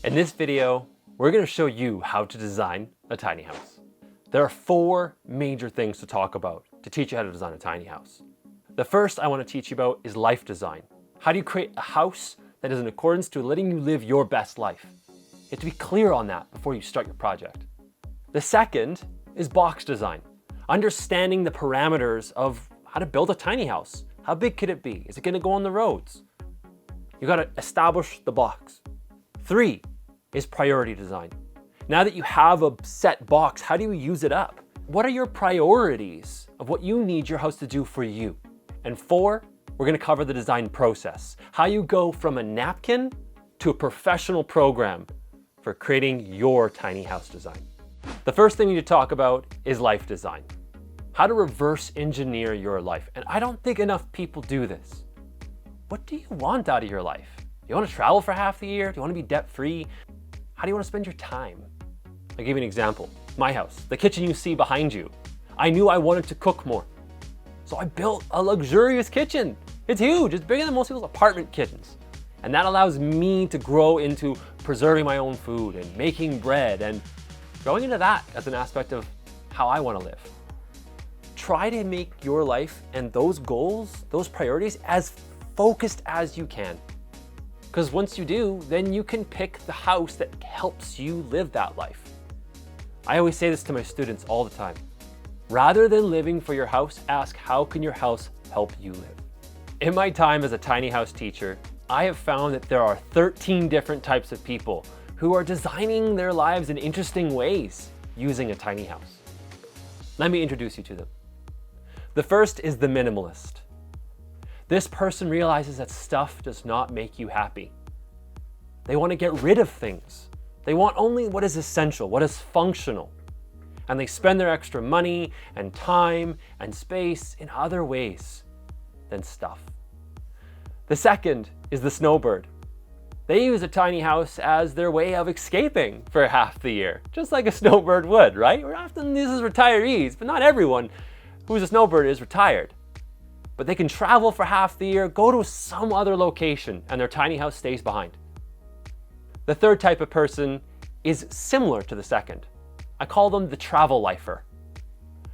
In this video, we're going to show you how to design a tiny house. There are 4 major things to talk about to teach you how to design a tiny house. The first I want to teach you about is life design. How do you create a house that is in accordance to letting you live your best life? You have to be clear on that before you start your project. The second is box design. Understanding the parameters of how to build a tiny house. How big could it be? Is it going to go on the roads? You got to establish the box. 3 is priority design. Now that you have a set box, how do you use it up? What are your priorities of what you need your house to do for you? And 4, we're going to cover the design process. How you go from a napkin to a professional program for creating your tiny house design. The first thing we need to talk about is life design. How to reverse engineer your life. And I don't think enough people do this. What do you want out of your life? Do you want to travel for half the year? Do you want to be debt-free? How do you want to spend your time? I'll give you an example. My house, the kitchen you see behind you. I knew I wanted to cook more. So I built a luxurious kitchen. It's huge. It's bigger than most people's apartment kitchens. And that allows me to grow into preserving my own food and making bread and growing into that as an aspect of how I want to live. Try to make your life and those goals, those priorities, as focused as you can. Because once you do, then you can pick the house that helps you live that life. I always say this to my students all the time. Rather than living for your house, ask how can your house help you live? In my time as a tiny house teacher, I have found that there are 13 different types of people who are designing their lives in interesting ways using a tiny house. Let me introduce you to them. The first is the minimalist. This person realizes that stuff does not make you happy. They want to get rid of things. They want only what is essential, what is functional. And they spend their extra money and time and space in other ways than stuff. The second is the Snowbird. They use a tiny house as their way of escaping for half the year, just like a snowbird would, right? We're often used as retirees, but not everyone who's a snowbird is retired. But they can travel for half the year, go to some other location, and their tiny house stays behind. The third type of person is similar to the second. I call them the travel lifer.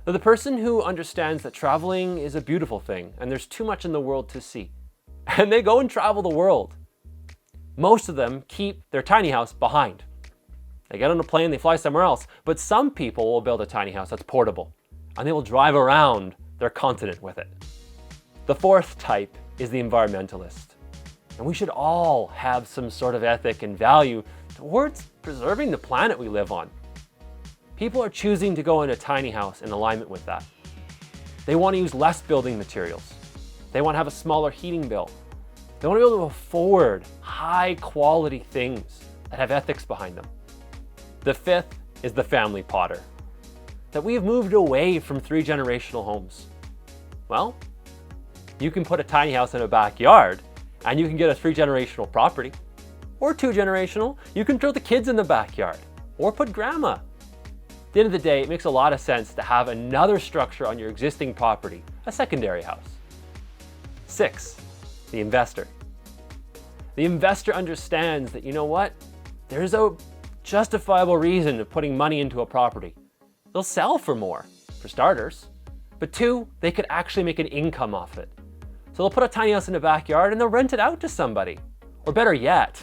They're the person who understands that traveling is a beautiful thing and there's too much in the world to see. And they go and travel the world. Most of them keep their tiny house behind. They get on a plane, they fly somewhere else, but some people will build a tiny house that's portable and they will drive around their continent with it. The fourth type is the environmentalist. And we should all have some sort of ethic and value towards preserving the planet we live on. People are choosing to go in a tiny house in alignment with that. They want to use less building materials. They want to have a smaller heating bill. They want to be able to afford high quality things that have ethics behind them. The fifth is the family potter. That we have moved away from 3-generational homes. Well, you can put a tiny house in a backyard and you can get a 3-generational property. Or 2-generational, you can throw the kids in the backyard or put grandma. At the end of the day, it makes a lot of sense to have another structure on your existing property, a secondary house. 6, the investor. The investor understands that, you know what? There's a justifiable reason of putting money into a property. They'll sell for more, for starters. But 2, they could actually make an income off it. So they'll put a tiny house in the backyard and they'll rent it out to somebody. Or better yet,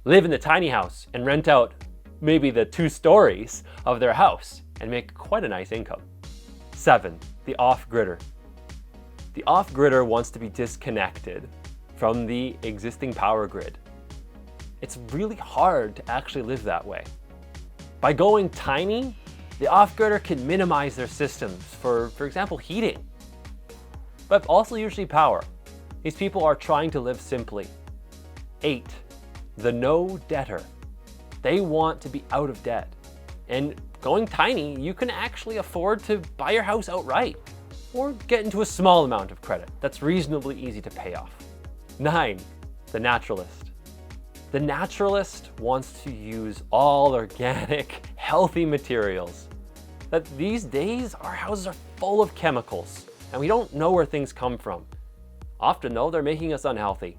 live in the tiny house and rent out maybe the 2 stories of their house and make quite a nice income. 7, the off-gridder. The off-gridder wants to be disconnected from the existing power grid. It's really hard to actually live that way. By going tiny, the off-gridder can minimize their systems for example, heating, but also usually power. These people are trying to live simply. 8, the no-debtor. They want to be out of debt. And going tiny, you can actually afford to buy your house outright or get into a small amount of credit that's reasonably easy to pay off. 9, the naturalist. The naturalist wants to use all organic, healthy materials. That these days, our houses are full of chemicals and we don't know where things come from. Often though, they're making us unhealthy.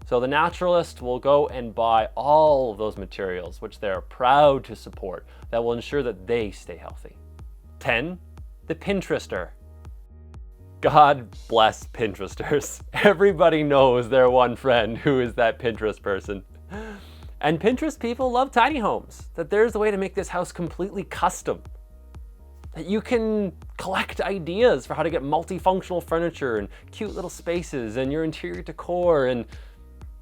So the Naturalist will go and buy all of those materials, which they're proud to support, that will ensure that they stay healthy. 10, the Pinterester. God bless Pinteresters. Everybody knows their one friend who is that Pinterest person. And Pinterest people love tiny homes, that there's a way to make this house completely custom. That you can collect ideas for how to get multifunctional furniture and cute little spaces and your interior decor. And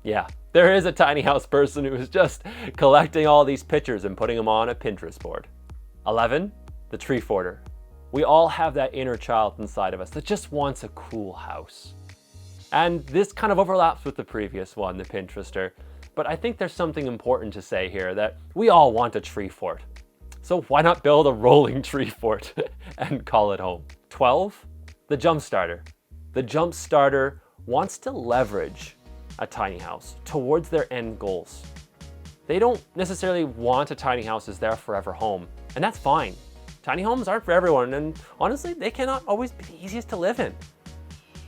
yeah, there is a tiny house person who is just collecting all these pictures and putting them on a Pinterest board. 11, the tree forter. We all have that inner child inside of us that just wants a cool house. And this kind of overlaps with the previous one, the Pinterester. But I think there's something important to say here, that we all want a tree fort. So why not build a rolling tree fort and call it home? 12, the jump starter. The jump starter wants to leverage a tiny house towards their end goals. They don't necessarily want a tiny house as their forever home, and that's fine. Tiny homes aren't for everyone, and honestly, they cannot always be the easiest to live in.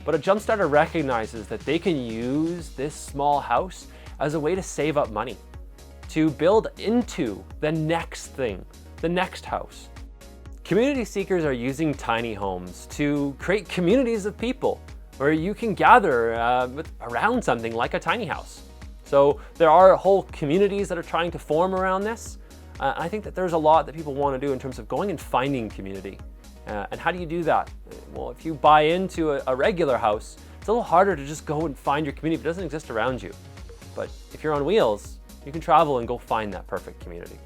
But a jump starter recognizes that they can use this small house as a way to save up money, to build into the next thing, the next house. Community seekers are using tiny homes to create communities of people where you can gather around something like a tiny house. So there are whole communities that are trying to form around this. I think that there's a lot that people want to do in terms of going and finding community. And how do you do that? Well, if you buy into a regular house, it's a little harder to just go and find your community if it doesn't exist around you. But if you're on wheels, you can travel and go find that perfect community.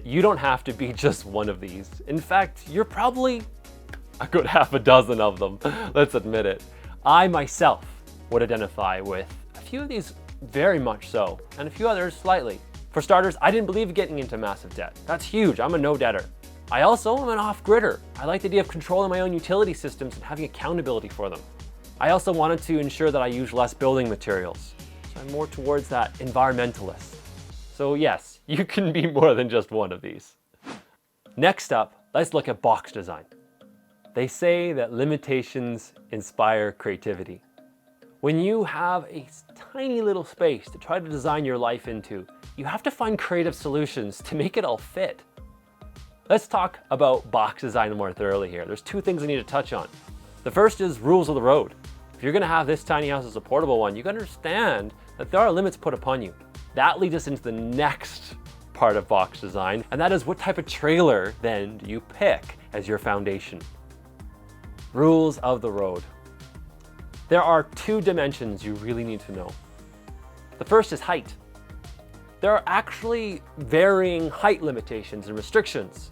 You don't have to be just one of these. In fact, you're probably a good half a dozen of them. Let's admit it. I myself would identify with a few of these very much so, and a few others slightly. For starters, I didn't believe getting into massive debt. That's huge. I'm a no-debtor. I also am an off-gridder. I like the idea of controlling my own utility systems and having accountability for them. I also wanted to ensure that I use less building materials. So I'm more towards that environmentalist. So yes, you can be more than just one of these. Next up, let's look at box design. They say that limitations inspire creativity. When you have a tiny little space to try to design your life into, you have to find creative solutions to make it all fit. Let's talk about box design more thoroughly here. There's two things I need to touch on. The first is rules of the road. If you're gonna have this tiny house as a portable one, you gotta understand that there are limits put upon you. That leads us into the next part of box design, and that is what type of trailer then do you pick as your foundation? Rules of the road. There are two dimensions you really need to know. The first is height. There are actually varying height limitations and restrictions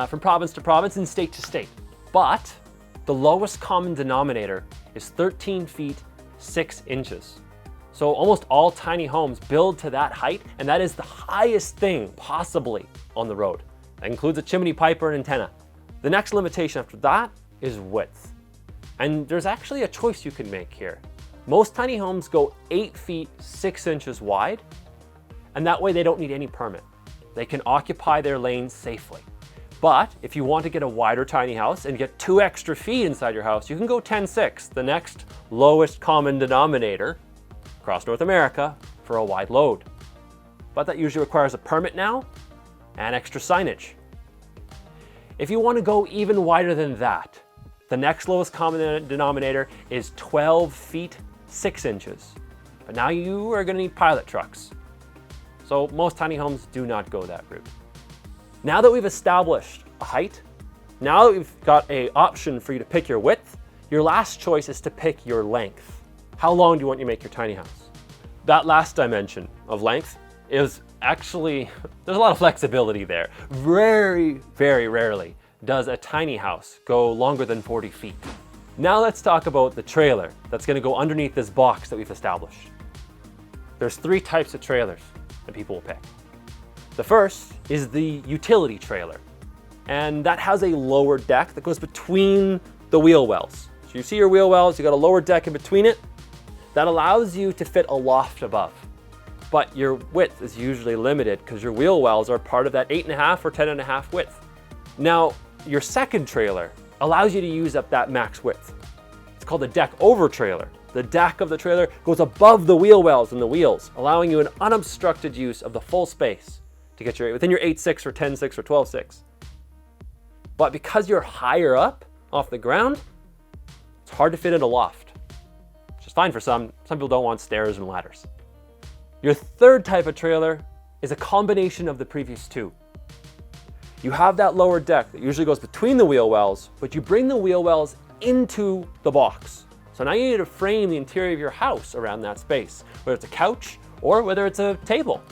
from province to province and state to state. But the lowest common denominator is 13 feet 6 inches. So almost all tiny homes build to that height, and that is the highest thing possibly on the road. That includes a chimney pipe or an antenna. The next limitation after that is width. And there's actually a choice you can make here. Most tiny homes go 8 feet 6 inches wide, and that way they don't need any permit. They can occupy their lanes safely. But if you want to get a wider tiny house and get 2 extra feet inside your house, you can go 10-6, the next lowest common denominator across North America for a wide load. But that usually requires a permit now and extra signage. If you want to go even wider than that, the next lowest common denominator is 12 feet 6 inches. But now you are going to need pilot trucks. So most tiny homes do not go that route. Now that we've established a height, now that we've got an option for you to pick your width, your last choice is to pick your length. How long do you want to make your tiny house? That last dimension of length is actually, there's a lot of flexibility there. Very, very rarely does a tiny house go longer than 40 feet. Now let's talk about the trailer that's going to go underneath this box that we've established. There's 3 types of trailers that people will pick. The first is the utility trailer, and that has a lower deck that goes between the wheel wells. So you see your wheel wells, you got a lower deck in between it. That allows you to fit a loft above. But your width is usually limited because your wheel wells are part of that 8.5 or 10.5 width. Now, your second trailer allows you to use up that max width. It's called a deck over trailer. The deck of the trailer goes above the wheel wells and the wheels, allowing you an unobstructed use of the full space to get within your 8.6 or 10.6 or 12.6. But because you're higher up off the ground, it's hard to fit in a loft, which is fine for some. Some people don't want stairs and ladders. Your third type of trailer is a combination of the previous two. You have that lower deck that usually goes between the wheel wells, but you bring the wheel wells into the box. So now you need to frame the interior of your house around that space, whether it's a couch or whether it's a table.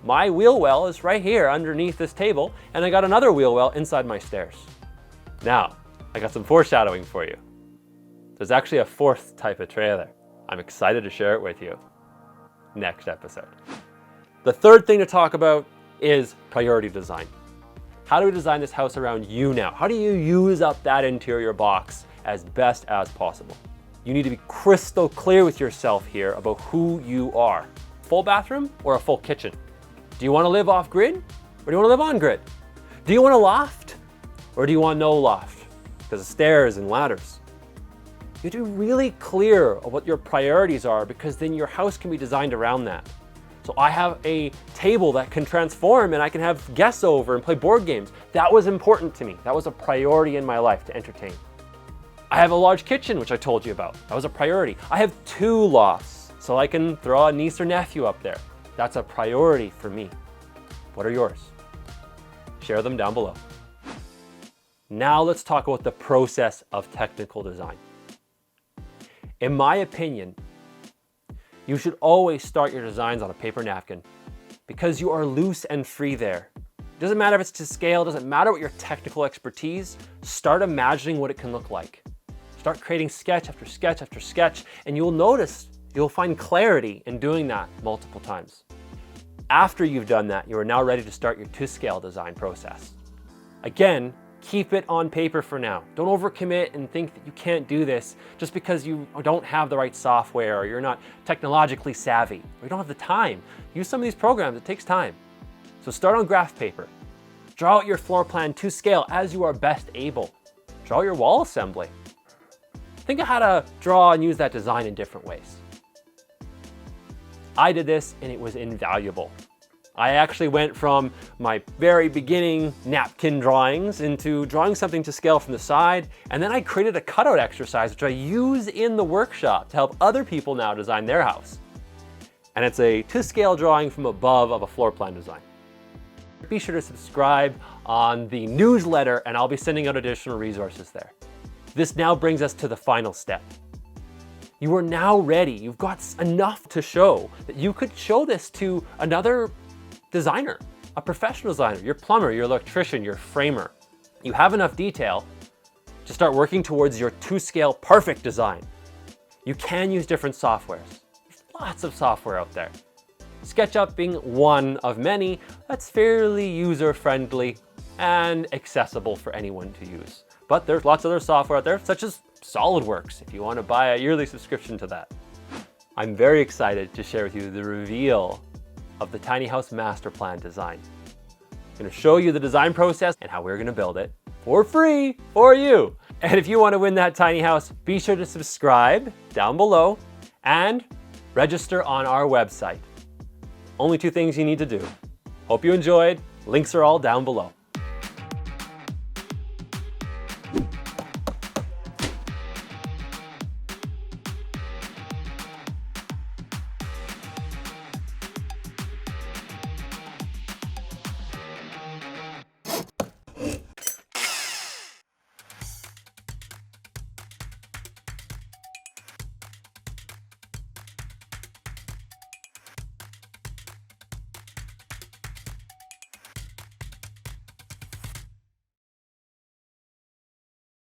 My wheel well is right here underneath this table, and I got another wheel well inside my stairs. Now, I got some foreshadowing for you. There's actually a fourth type of trailer. I'm excited to share it with you next episode. The third thing to talk about is priority design. How do we design this house around you now? How do you use up that interior box as best as possible? You need to be crystal clear with yourself here about who you are. Full bathroom or a full kitchen? Do you want to live off grid or do you want to live on grid? Do you want a loft or do you want no loft because of stairs and ladders? You have to be really clear of what your priorities are, because then your house can be designed around that. So I have a table that can transform and I can have guests over and play board games. That was important to me. That was a priority in my life to entertain. I have a large kitchen, which I told you about. That was a priority. I have 2 lofts, so I can throw a niece or nephew up there. That's a priority for me. What are yours? Share them down below. Now let's talk about the process of technical design. In my opinion, you should always start your designs on a paper napkin because you are loose and free there. It doesn't matter if it's to scale, it doesn't matter what your technical expertise, start imagining what it can look like. Start creating sketch after sketch after sketch, and you'll notice you'll find clarity in doing that multiple times. After you've done that, you are now ready to start your to-scale design process. Again, keep it on paper for now. Don't overcommit and think that you can't do this just because you don't have the right software or you're not technologically savvy or you don't have the time. Use some of these programs, it takes time. So start on graph paper. Draw out your floor plan to scale as you are best able. Draw your wall assembly. Think of how to draw and use that design in different ways. I did this and it was invaluable. I actually went from my very beginning napkin drawings into drawing something to scale from the side, and then I created a cutout exercise which I use in the workshop to help other people now design their house. And it's a to-scale drawing from above of a floor plan design. Be sure to subscribe on the newsletter and I'll be sending out additional resources there. This now brings us to the final step. You are now ready. You've got enough to show that you could show this to another designer, a professional designer, your plumber, your electrician, your framer. You have enough detail to start working towards your to-scale perfect design. You can use different softwares. There's lots of software out there. SketchUp being one of many that's fairly user-friendly and accessible for anyone to use. But there's lots of other software out there, such as SolidWorks, if you want to buy a yearly subscription to that. I'm very excited to share with you the reveal of the tiny house master plan design. I'm going to show you the design process and how we're going to build it for free for you. And if you want to win that tiny house, be sure to subscribe down below and register on our website. Only 2 things you need to do. Hope you enjoyed. Links are all down below.